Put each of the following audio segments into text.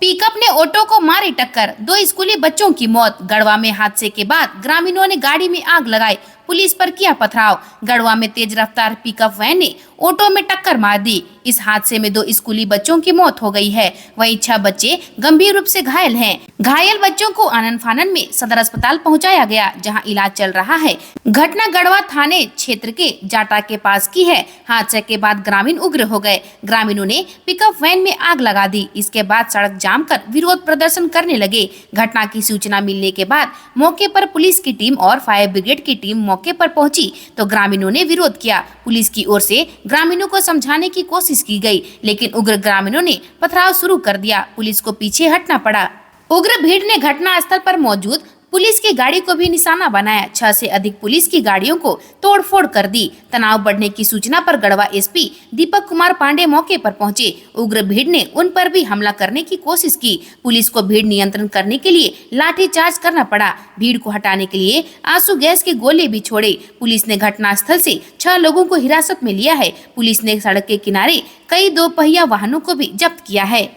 Pickup ने auto को मारी टक्कर, 2 स्कूली बच्चों की मौत। गढ़वा में हादसे के बाद ग्रामीणों ने गाड़ी में आग लगाई, पुलिस पर किया पथराव। गढ़वा में तेज रफ्तार पिकअप वैन ने ऑटो में टक्कर मार दी। इस हादसे में 2 स्कूली बच्चों की मौत हो गई है, वहीं 6 बच्चे गंभीर रूप से घायल हैं। घायल बच्चों को आनन फानन में सदर अस्पताल पहुंचाया गया, जहां इलाज चल रहा है। घटना गढ़वा थाने क्षेत्र के जाटा के पास की है। हादसे के बाद ग्रामीण उग्र हो गए। ग्रामीणों ने पिकअप वैन में आग लगा दी। इसके बाद सड़क जाम कर विरोध प्रदर्शन करने लगे। घटना की सूचना मिलने के बाद मौके पर पुलिस की टीम और फायर ब्रिगेड की टीम मौके पर पहुंची तो ग्रामीणों ने विरोध किया। पुलिस की ओर से ग्रामीणों को समझाने की कोशिश की गई, लेकिन उग्र ग्रामीणों ने पथराव शुरू कर दिया। पुलिस को पीछे हटना पड़ा। उग्र भीड़ ने घटना स्थल पर मौजूद पुलिस की गाड़ी को भी निशाना बनाया। 6 से अधिक पुलिस की गाड़ियों को तोड़फोड़ कर दी। तनाव बढ़ने की सूचना पर गढ़वा एसपी दीपक कुमार पांडे मौके पर पहुंचे। उग्र भीड़ ने उन पर भी हमला करने की कोशिश की। पुलिस को भीड़ नियंत्रण करने के लिए लाठीचार्ज करना पड़ा। भीड़ को हटाने के लिए आंसू गैस के गोले भी छोड़े। पुलिस ने घटनास्थल से 6 लोगों को हिरासत में लिया है। पुलिस ने सड़क के किनारे कई 2 पहिया वाहनों को भी जब्त किया है।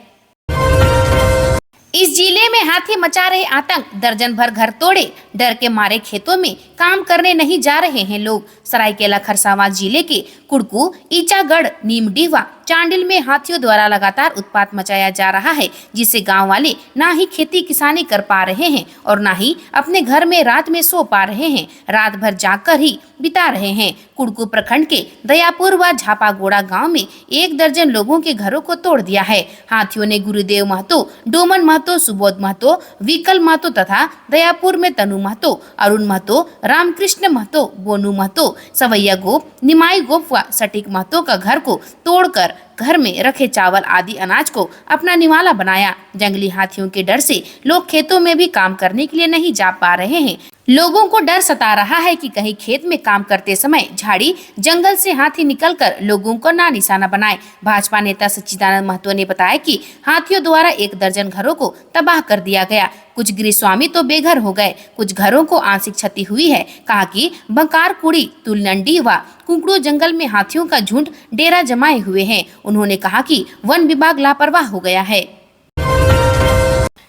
इस जिले में हाथी मचा रहे आतंक, दर्जन भर घर तोड़े, डर के मारे खेतों में काम करने नहीं जा रहे हैं लोग। सरायकेला खरसावां जिले के कुड़कू, ईचागढ़, नीमडीवा, चांडिल में हाथियों द्वारा लगातार उत्पात मचाया जा रहा है, जिससे गांव वाले ना ही खेती किसानी कर पा रहे हैं और ना ही अपने घर में रात में सो पा रहे हैं। रात भर जागकर ही बिता रहे हैं। कुड़कू प्रखंड के दयापुर व झापागोड़ा गांव में 1 दर्जन लोगों के घरों को तोड़ दिया है। हाथियों ने गुरुदेव महतो, डोमन महतो, सुबोध महतो, विकल महतो तथा दयापुर में तनु महतो, अरुण महतो, रामकृष्ण महतो, बोनू महतो, सवैया गोप, निमाई गोप व सटीक महतो का घर को तोड़कर घर में रखे चावल आदि अनाज को अपना निवाला बनाया। जंगली हाथियों के डर से लोग खेतों में भी काम करने के लिए नहीं जा पा रहे हैं। लोगों को डर सता रहा है कि कहीं खेत में काम करते समय झाड़ी जंगल से हाथी निकलकर लोगों को ना निशाना बनाए। भाजपा नेता सच्चिदानंद महतो ने बताया कि हाथियों द्वारा 1 दर्जन घरों को तबाह कर दिया गया। कुछ गृह स्वामी तो बेघर हो गए, कुछ घरों को आंशिक क्षति हुई है। कहा कि बंकार कुड़ी, तुलनंडी व कुकड़ू जंगल में हाथियों का झुंड डेरा जमाए हुए हैं। उन्होंने कहा कि वन विभाग लापरवाह हो गया है।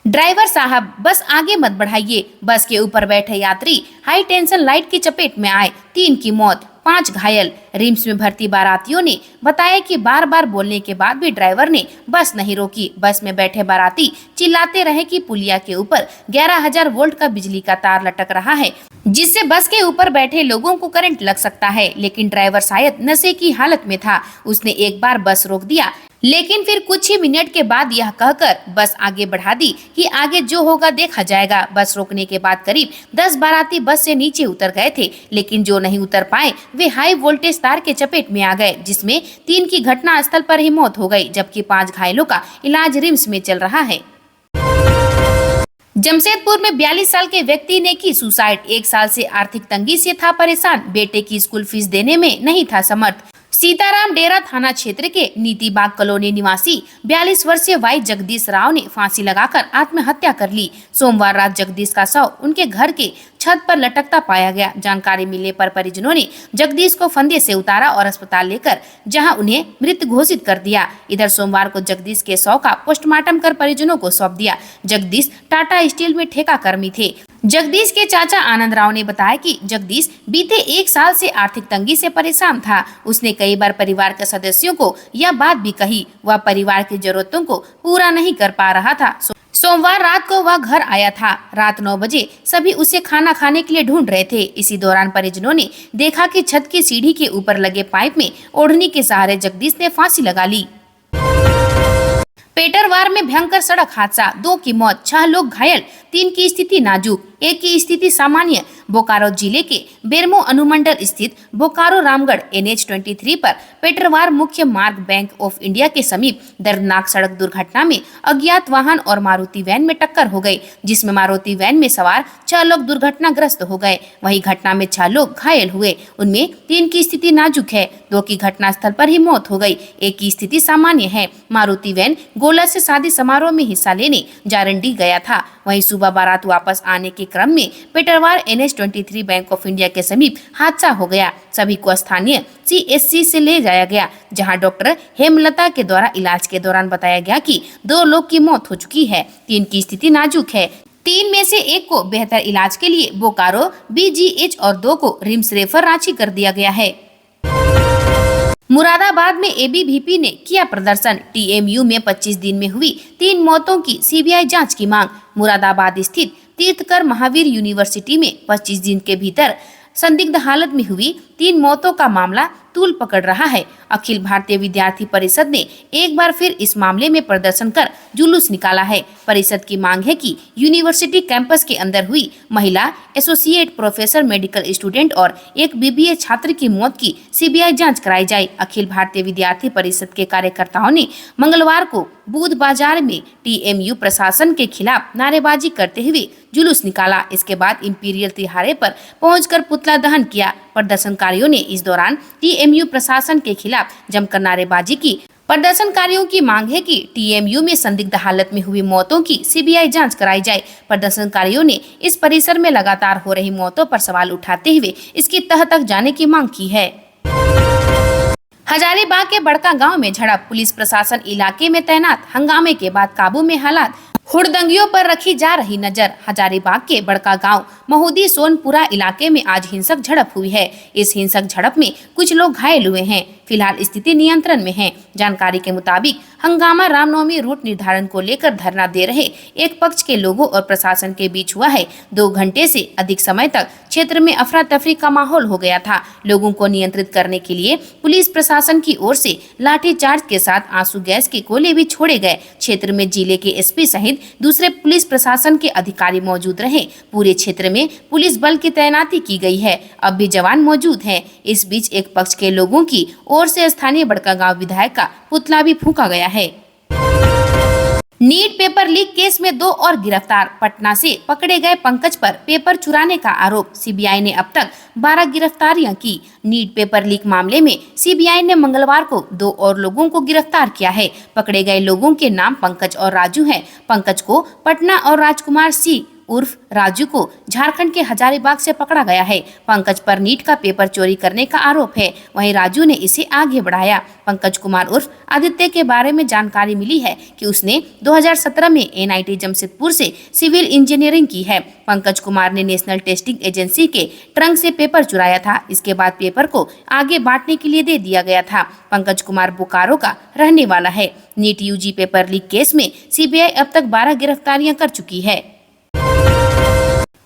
ड्राइवर साहब, बस आगे मत बढ़ाइए। बस के ऊपर बैठे यात्री हाई टेंशन लाइट की चपेट में आए, 3 की मौत, 5 घायल। रिम्स में भर्ती बारातियों ने बताया कि बार बार बोलने के बाद भी ड्राइवर ने बस नहीं रोकी। बस में बैठे बाराती चिल्लाते रहे कि पुलिया के ऊपर 11,000 वोल्ट का बिजली का तार लटक रहा है, जिससे बस के ऊपर बैठे लोगों को करंट लग सकता है। लेकिन ड्राइवर शायद नशे की हालत में था। उसने एक बार बस रोक दिया, लेकिन फिर कुछ ही मिनट के बाद यह कहकर बस आगे बढ़ा दी कि आगे जो होगा देखा जाएगा। बस रोकने के बाद करीब 10 बाराती बस से नीचे उतर गए थे, लेकिन जो नहीं उतर पाए वे हाई वोल्टेज तार के चपेट में आ गए, जिसमें 3 की घटना स्थल पर ही मौत हो गई, जबकि 5 घायलों का इलाज रिम्स में चल रहा है। जमशेदपुर में 42 साल के व्यक्ति ने की सुसाइड। 1 साल से आर्थिक तंगी से था परेशान, बेटे की स्कूल फीस देने में नहीं था समर्थ। सीताराम डेरा थाना क्षेत्र के नीतीबाग कॉलोनी निवासी 42 वर्षीय वाई जगदीश राव ने फांसी लगाकर आत्महत्या कर ली। सोमवार रात जगदीश का शव उनके घर के छत पर लटकता पाया गया। जानकारी मिलने पर परिजनों ने जगदीश को फंदे से उतारा और अस्पताल लेकर जहां उन्हें मृत घोषित कर दिया। इधर सोमवार को जगदीश के शव का पोस्टमार्टम कर परिजनों को सौंप दिया। जगदीश टाटा स्टील में ठेका कर्मी थे। जगदीश के चाचा आनंद राव ने बताया कि जगदीश बीते 1 साल से आर्थिक तंगी से परेशान था। उसने कई बार परिवार के सदस्यों को यह बात भी कही, वह परिवार की जरूरतों को पूरा नहीं कर पा रहा था। सोमवार रात को वह घर आया था। रात 9 बजे सभी उसे खाना खाने के लिए ढूंढ रहे थे। इसी दौरान परिजनों ने देखा कि छत की सीढ़ी के ऊपर लगे पाइप में ओढ़नी के सहारे जगदीश ने फांसी लगा ली। पेटरवार में भयंकर सड़क हादसा, 2 की मौत, 6 लोग घायल, 3 की स्थिति नाजुक, 1 की स्थिति सामान्य। बोकारो जिले के बेरमो अनुमंडल स्थित बोकारो रामगढ़ NH-23 पर पेटरवार मुख्य मार्ग बैंक ऑफ इंडिया के समीप दर्दनाक सड़क दुर्घटना में अज्ञात वाहन और मारुति वैन में टक्कर हो गई, जिसमें मारुति वैन में सवार 6 लोग दुर्घटनाग्रस्त हो गए। वहीं घटना में 6 लोग घायल हुए, उनमें 3 की स्थिति नाजुक है, 2 की घटनास्थल पर ही मौत हो गई, 1 की स्थिति सामान्य है। मारुति वैन गोला से शादी समारोह में हिस्सा लेने जारंडी गया था। वहीं सुबह बारात वापस आने के क्रम में Petarwar NH-23 bank of India के समीप हादसा हो गया। सभी को स्थानीय CSC से ले जाया गया, जहां डॉक्टर हेमलता के द्वारा इलाज के दौरान बताया गया कि 2 लोग की मौत हो चुकी है, 3 की स्थिति नाजुक है। 3 में से 1 को बेहतर इलाज के लिए बोकारो BGH और 2 को रिम्स रेफर रांची कर दिया गया है। मुरादाबाद में ABVP ने किया प्रदर्शन। TMU में 25 दिन में हुई 3 मौतों की CBI जांच की मांग। मुरादाबाद स्थित तीर्थकर महावीर यूनिवर्सिटी में 25 दिन के भीतर संदिग्ध हालत में हुई 3 मौतों का मामला तूल पकड़ रहा है। अखिल भारतीय विद्यार्थी परिषद ने एक बार फिर इस मामले में प्रदर्शन कर जुलूस निकाला है। परिषद की मांग है कि यूनिवर्सिटी कैंपस के अंदर हुई महिला एसोसिएट प्रोफेसर, मेडिकल स्टूडेंट और एक BBA छात्र की मौत की CBI जांच कराई जाए। अखिल भारतीय विद्यार्थी परिषद के कार्यकर्ताओं ने मंगलवार को बूथ बाजार में TMU प्रशासन के खिलाफ नारेबाजी करते हुए जुलूस निकाला। इसके बाद इंपीरियल तिहारे पर पहुंचकर पुतला दहन किया। प्रदर्शनकारियों ने इस दौरान TMU प्रशासन के खिलाफ जमकर नारेबाजी की। प्रदर्शनकारियों की मांग है कि TMU में संदिग्ध हालत में हुई मौतों की CBI जांच कराई जाए। प्रदर्शनकारियों ने इस परिसर में लगातार हो रही मौतों पर सवाल उठाते हुए इसकी तह तक जाने की मांग की है। हजारीबाग के बड़का गांव में झड़प, पुलिस प्रशासन इलाके में तैनात। हंगामे के बाद काबू में हालात, हुड़दंगियों पर रखी जा रही नजर। हजारीबाग के बड़का गांव महुदी सोनपुरा इलाके में आज हिंसक झड़प हुई है। इस हिंसक झड़प में कुछ लोग घायल हुए हैं। फिलहाल स्थिति नियंत्रण में है। जानकारी के मुताबिक हंगामा रामनवमी रूट निर्धारण को लेकर धरना दे रहे एक पक्ष के लोगों और प्रशासन के बीच हुआ है। 2 घंटे से अधिक समय तक क्षेत्र में अफरा तफरी का माहौल हो गया था। लोगों को नियंत्रित करने के लिए पुलिस प्रशासन की ओर से लाठीचार्ज के साथ आंसू गैस के गोले भी छोड़े गए। क्षेत्र में जिले के SP सहित दूसरे पुलिस प्रशासन के अधिकारी मौजूद रहे। पूरे क्षेत्र में पुलिस बल की तैनाती की गई है। अब भी जवान मौजूद हैं। इस बीच एक पक्ष के लोगों की ओर से स्थानीय बड़कागांव विधायक का पुतला भी फूंका गया है। नीट पेपर लीक केस में 2 और गिरफ्तार। पटना से पकड़े गए पंकज पर पेपर चुराने का आरोप। CBI ने अब तक 12 गिरफ्तारियां की। नीट पेपर लीक मामले में CBI ने मंगलवार को 2 और लोगों को गिरफ्तार किया है। पकड़े गए लोगों के नाम पंकज और राजू हैं। पंकज को पटना और राजकुमार C उर्फ राजू को झारखंड के हजारीबाग से पकड़ा गया है। पंकज पर नीट का पेपर चोरी करने का आरोप है, वहीं राजू ने इसे आगे बढ़ाया। पंकज कुमार उर्फ आदित्य के बारे में जानकारी मिली है कि उसने 2017 में NIT जमशेदपुर से सिविल इंजीनियरिंग की है। पंकज कुमार ने नेशनल टेस्टिंग एजेंसी के ट्रंक से पेपर चुराया था। इसके बाद पेपर को आगे बांटने के लिए दे दिया गया था। पंकज कुमार बोकारो का रहने वाला है। NEET UG paper leak case में CBI अब तक 12 गिरफ्तारियां कर चुकी है।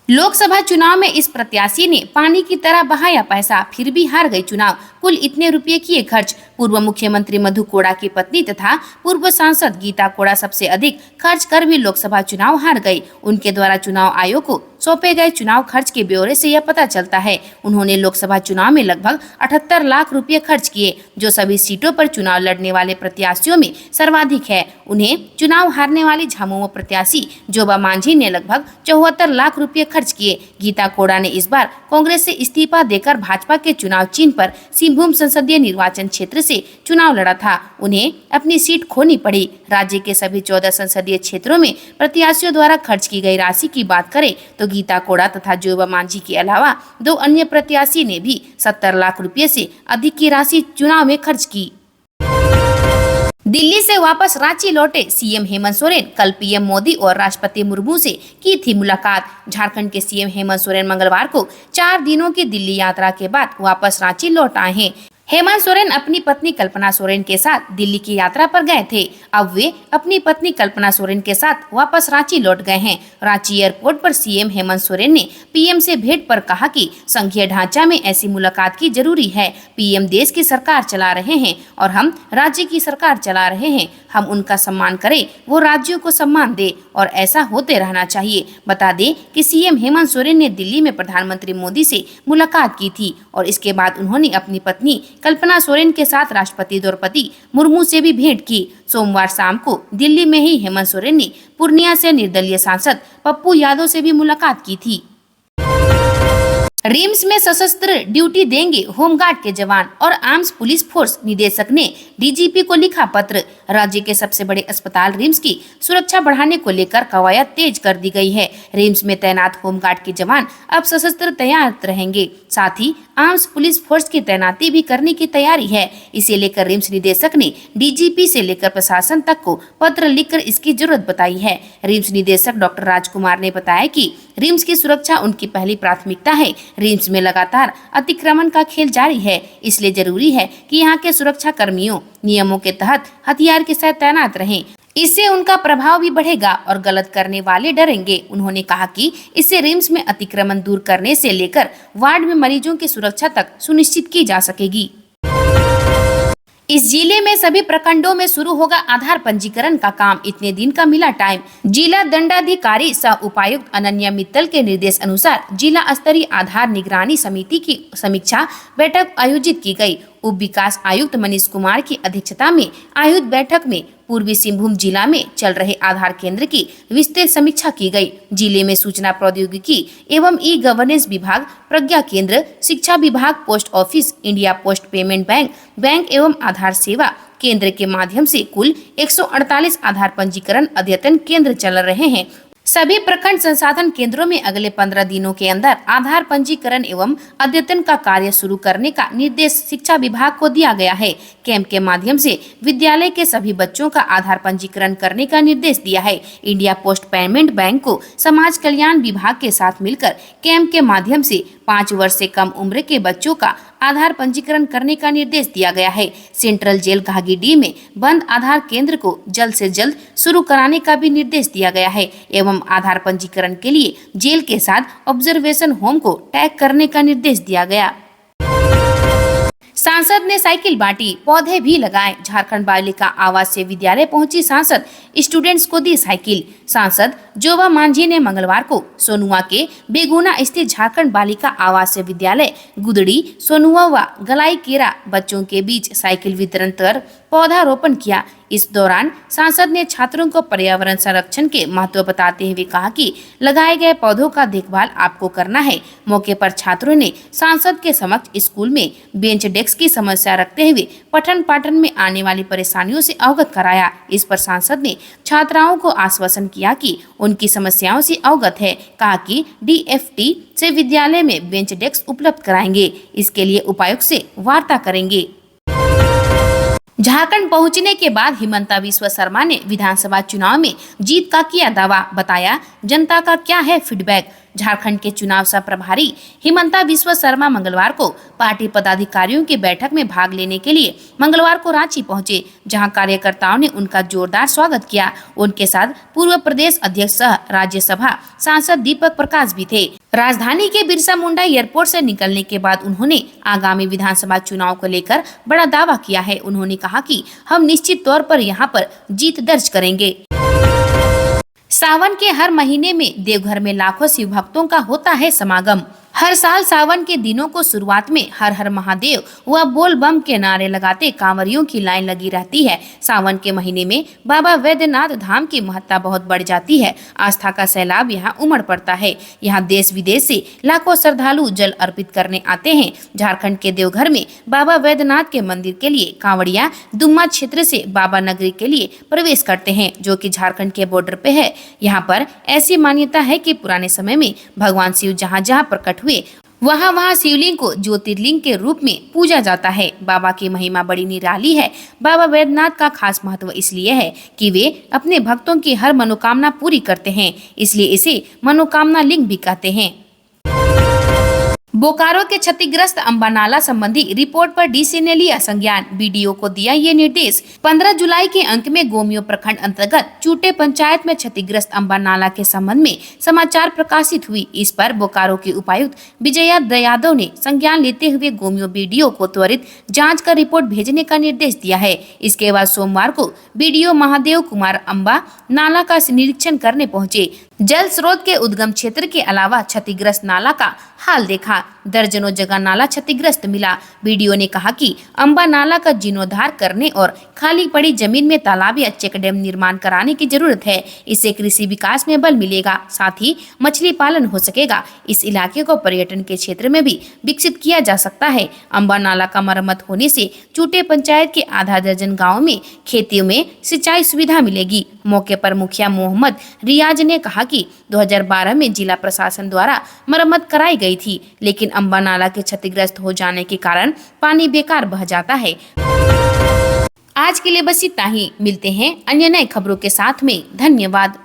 लोकसभा चुनाव में इस प्रत्याशी ने पानी की तरह बहाया पैसा, फिर भी हार गई चुनाव। कुल इतने रुपए किए खर्च। पूर्व मुख्यमंत्री मधु कोड़ा की पत्नी तथा पूर्व सांसद गीता कोड़ा सबसे अधिक खर्च कर भी लोकसभा चुनाव हार गई। उनके द्वारा चुनाव आयोग को सौंपे गए चुनाव खर्च के ब्यौरे से यह पता चलता है। उन्होंने लोकसभा चुनाव में लगभग 78 लाख रुपए खर्च किए, जो सभी सीटों पर चुनाव लड़ने वाले प्रत्याशियों में सर्वाधिक है। उन्हें चुनाव हारने वाली झामुमो प्रत्याशी जोबा मांझी ने लगभग 74 लाख रुपए खर्च किए। गीता कोड़ा ने इस बार कांग्रेस से इस्तीफा देकर भाजपा के चुनाव चिन्ह पर सिंहभूम संसदीय निर्वाचन क्षेत्र से चुनाव लड़ा था। उन्हें अपनी सीट खोनी पड़ी। राज्य के सभी 14 संसदीय क्षेत्रों में प्रत्याशियों द्वारा खर्च की गई राशि की बात करें तो गीता कोड़ा तथा जोबा मांझी के अलावा 2 अन्य प्रत्याशी ने भी 70 लाख रुपए से अधिक की राशि चुनाव में खर्च की। दिल्ली से वापस रांची लौटे CM हेमंत सोरेन। कल PM मोदी और राष्ट्रपति मुर्मू से की थी मुलाकात। झारखंड के CM हेमंत सोरेन मंगलवार को 4 दिनों की दिल्ली यात्रा के बाद वापस रांची लौट आए हैं। हेमंत सोरेन अपनी पत्नी कल्पना सोरेन के साथ दिल्ली की यात्रा पर गए थे। अब वे अपनी पत्नी कल्पना सोरेन के साथ वापस रांची लौट गए हैं। रांची एयरपोर्ट पर CM हेमंत सोरेन ने PM से भेंट पर कहा कि संघीय ढांचा में ऐसी मुलाकात की जरूरी है। PM देश की सरकार चला रहे हैं और हम राज्य की सरकार चला रहे हैं। हम उनका सम्मान करें, वो राज्यों को सम्मान दे और ऐसा होते रहना चाहिए। बता दें कि CM हेमंत सोरेन ने दिल्ली में प्रधानमंत्री मोदी से मुलाकात की थी और इसके बाद उन्होंने अपनी पत्नी कल्पना सोरेन के साथ राष्ट्रपति द्रौपदी मुर्मू से भी भेंट की। सोमवार शाम को दिल्ली में ही हेमंत सोरेन ने पूर्णिया से निर्दलीय सांसद पप्पू यादव से भी मुलाकात की थी। रिम्स में सशस्त्र ड्यूटी देंगे होमगार्ड के जवान और आर्म्स पुलिस फोर्स निदेशक ने डीजीपी को लिखा पत्र। राज्य के सबसे बड़े अस्पताल रिम्स की सुरक्षा बढ़ाने को लेकर कवायद तेज कर दी गई है। रिम्स में तैनात होमगार्ड के जवान अब सशस्त्र तैयार रहेंगे, साथ ही आर्म्स पुलिस फोर्स की तैनाती भी करने की तैयारी है। इसे लेकर रिम्स निदेशक ने डीजीपी से लेकर प्रशासन तक को पत्र लिखकर इसकी जरूरत बताई है। रिम्स निदेशक डॉक्टर राजकुमार ने बताया कि रिम्स की सुरक्षा उनकी पहली प्राथमिकता है। रिम्स में लगातार अतिक्रमण का खेल जारी है, इसलिए जरूरी है कि यहाँ के सुरक्षा कर्मियों नियमों के तहत हथियार के साथ तैनात रहें। इससे उनका प्रभाव भी बढ़ेगा और गलत करने वाले डरेंगे। उन्होंने कहा कि इससे रिम्स में अतिक्रमण दूर करने से लेकर वार्ड में मरीजों की सुरक्षा तक सुनिश्चित की जा सकेगी। इस जिले में सभी प्रखंडों में शुरू होगा आधार पंजीकरण का काम। इतने दिन का मिला टाइम। जिला दंडाधिकारी सह उपायुक्त अनन्या मित्तल के निर्देश अनुसार जिला स्तरीय आधार निगरानी समिति की समीक्षा बैठक आयोजित की गई। उप विकास आयुक्त मनीष कुमार की अध्यक्षता में आयोजित बैठक में पूर्वी सिंहभूम जिला में चल रहे आधार केंद्र की विस्तृत समीक्षा की गई। जिले में सूचना प्रौद्योगिकी एवं ई गवर्नेंस विभाग, प्रज्ञा केंद्र, शिक्षा विभाग, post office, India post payment bank, bank एवं आधार सेवा केंद्र के माध्यम से कुल 148 आधार पंजीकरण अद्यतन केंद्र चल रहे हैं। सभी प्रखंड संसाधन केंद्रों में अगले 15 दिनों के अंदर आधार पंजीकरण एवं अद्यतन का कार्य शुरू करने का निर्देश शिक्षा विभाग को दिया गया है। कैंप के माध्यम से विद्यालय के सभी बच्चों का आधार पंजीकरण करने का निर्देश दिया है। इंडिया पोस्ट पेमेंट बैंक को समाज कल्याण विभाग के साथ मिलकर कैंप के माध्यम से 5 वर्ष से कम उम्र के बच्चों का आधार पंजीकरण करने का निर्देश दिया गया है। सेंट्रल जेल घागीडीह में बंद आधार केंद्र को जल्द से जल्द शुरू कराने का भी निर्देश दिया गया है एवं आधार पंजीकरण के लिए जेल के साथ ऑब्जर्वेशन होम को टैग करने का निर्देश दिया गया। सांसद ने साइकिल बांटी, पौधे भी लगाए। झारखंड बालिका आवासीय विद्यालय पहुंची सांसद, स्टूडेंट्स को दी साइकिल। सांसद जोबा मांझी ने मंगलवार को सोनुआ के बेगुना स्थित झारखंड बालिका आवासीय विद्यालय गुदड़ी, सोनुआ व गलाईकेरा बच्चों के बीच साइकिल वितरण कर पौधारोपण किया। इस दौरान सांसद ने छात्रों को पर्यावरण संरक्षण के महत्व बताते हुए कहा कि लगाए गए पौधों का देखभाल आपको करना है। मौके पर छात्रों ने सांसद के समक्ष स्कूल में बेंच डेस्क की समस्या रखते हुए पठन पाठन में आने वाली परेशानियों से अवगत कराया। इस पर सांसद ने छात्राओं को आश्वासन किया कि उनकी समस्याओं से अवगत है। कहा कि DFT से विद्यालय में बेंच डेस्क उपलब्ध कराएंगे। इसके लिए उपायुक्त से वार्ता करेंगे। झारखंड पहुंचने के बाद हिमंता बिस्वा शर्मा ने विधानसभा चुनाव में जीत का किया दावा। बताया जनता का क्या है फीडबैक। झारखंड के चुनाव सह प्रभारी हिमंता बिस्वा शर्मा मंगलवार को पार्टी पदाधिकारियों की बैठक में भाग लेने के लिए मंगलवार को रांची पहुंचे, जहां कार्यकर्ताओं ने उनका जोरदार स्वागत किया। उनके साथ पूर्व प्रदेश अध्यक्ष सह राज्यसभा सांसद दीपक प्रकाश भी थे। राजधानी के बिरसा मुंडा एयरपोर्ट से निकलने के बाद उन्होंने आगामी विधानसभा चुनाव को लेकर बड़ा दावा किया है। उन्होंने कहा कि हम निश्चित तौर पर यहाँ पर जीत दर्ज करेंगे। सावन के हर महीने में देवघर में लाखों शिव भक्तों का होता है समागम। हर साल सावन के दिनों को शुरुआत में हर हर महादेव व बोल बम के नारे लगाते कांवरियों की लाइन लगी रहती है। सावन के महीने में बाबा वैद्यनाथ धाम की महत्ता बहुत बढ़ जाती है। आस्था का सैलाब यहाँ उमड़ पड़ता है। यहाँ देश विदेश से लाखों श्रद्धालु जल अर्पित करने आते हैं। झारखंड के देवघर में बाबा वैद्यनाथ के मंदिर के लिए कांवड़िया दुम्मा क्षेत्र से बाबा नगरी के लिए प्रवेश करते हैं, जो कि झारखंड के बॉर्डर पे है। यहाँ पर ऐसी मान्यता है कि पुराने समय में भगवान शिव जहाँ जहाँ प्रकट हुए वहाँ शिवलिंग को ज्योतिर्लिंग के रूप में पूजा जाता है। बाबा की महिमा बड़ी निराली है। बाबा वैद्यनाथ का खास महत्व इसलिए है कि वे अपने भक्तों की हर मनोकामना पूरी करते हैं, इसलिए इसे मनोकामना लिंग भी कहते हैं। बोकारो के क्षतिग्रस्त अम्बानाला संबंधी रिपोर्ट पर डीसी ने लिया संज्ञान। बीडीओ को दिया ये निर्देश। 15 जुलाई के अंक में गोमियो प्रखंड अंतर्गत चूटे पंचायत में क्षतिग्रस्त अम्बानाला के संबंध में समाचार प्रकाशित हुई। इस पर बोकारो के उपायुक्त विजया यादव ने संज्ञान लेते हुए गोमियो बीडीओ को त्वरित जांच कर रिपोर्ट भेजने का निर्देश दिया है। इसके बाद सोमवार को बीडीओ महादेव कुमार अम्बा नाला का निरीक्षण करने पहुंचे। जल स्रोत के उद्गम क्षेत्र के अलावा क्षतिग्रस्त नाला का हाल देखा। दर्जनों जगह नाला क्षतिग्रस्त मिला। वीडियो ने कहा कि अंबा नाला का जीर्णोद्धार करने और खाली पड़ी जमीन में तालाब या चेक डैम निर्माण कराने की जरूरत है। इससे कृषि विकास में बल मिलेगा, साथ ही मछली पालन हो सकेगा। इस इलाके को पर्यटन के क्षेत्र में भी विकसित किया जा सकता है। अंबा नाला का मरम्मत होने से चूटे पंचायत के आधा दर्जन गाँव में खेतियों में सिंचाई सुविधा मिलेगी। मौके पर मुखिया मोहम्मद रियाज ने कहा कि 2012 में जिला प्रशासन द्वारा मरम्मत कराई गई थी, लेकिन अंबा नाला के क्षतिग्रस्त हो जाने के कारण पानी बेकार बह जाता है। आज के लिए बस इतना ही। मिलते हैं अन्य नए खबरों के साथ में। धन्यवाद।